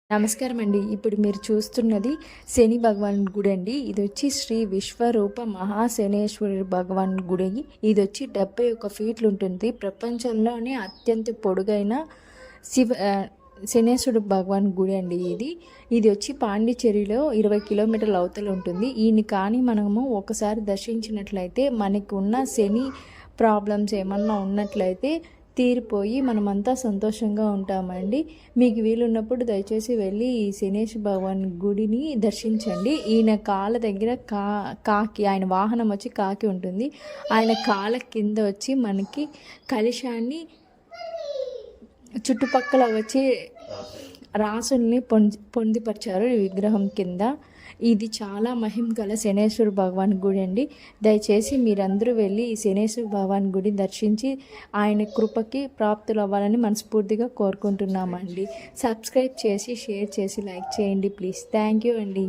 నమస్కారం అండి. ఇప్పుడు మీరు చూస్తున్నది శని భగవాన్ గుడి అండి. ఇది వచ్చి శ్రీ విశ్వరూప మహాశనేశ్వరి భగవాన్ గుడి. ఇది వచ్చి 71 ఫీట్లు ఉంటుంది. ప్రపంచంలోనే అత్యంత పొడుగైన శివ శనేశ్వరుడు భగవాన్ గుడి అండి ఇది వచ్చి పాండిచ్చేరిలో 20 కిలోమీటర్ల అవతల ఉంటుంది. ఈయన కానీ మనము ఒకసారి దర్శించినట్లయితే మనకు ఉన్న శని ప్రాబ్లమ్స్ ఏమన్నా ఉన్నట్లయితే తీరిపోయి మనమంతా సంతోషంగా ఉంటామండి. మీకు వీలున్నప్పుడు దయచేసి వెళ్ళి ఈ శనేశ్వర భగవాన్ గుడిని దర్శించండి. ఈయన కాళ్ళ దగ్గర కాకి, ఆయన వాహనం వచ్చి కాకి ఉంటుంది. ఆయన కాళ్ళ కింద వచ్చి మనకి కలశాన్ని చుట్టుపక్కల వచ్చి రాసుల్ని పొందిపరిచారు ఈ విగ్రహం కింద. ఇది చాలా మహిమ గల శనేశ్వర భగవాన్ గుడి అండి. దయచేసి మీరందరూ వెళ్ళి ఈ శనేశ్వర భగవాన్ గుడి దర్శించి ఆయన కృపకి ప్రాప్తులు అవ్వాలని మనస్ఫూర్తిగా కోరుకుంటున్నామండి. సబ్స్క్రైబ్ చేసి షేర్ చేసి లైక్ చేయండి ప్లీజ్. థ్యాంక్ యూ అండి.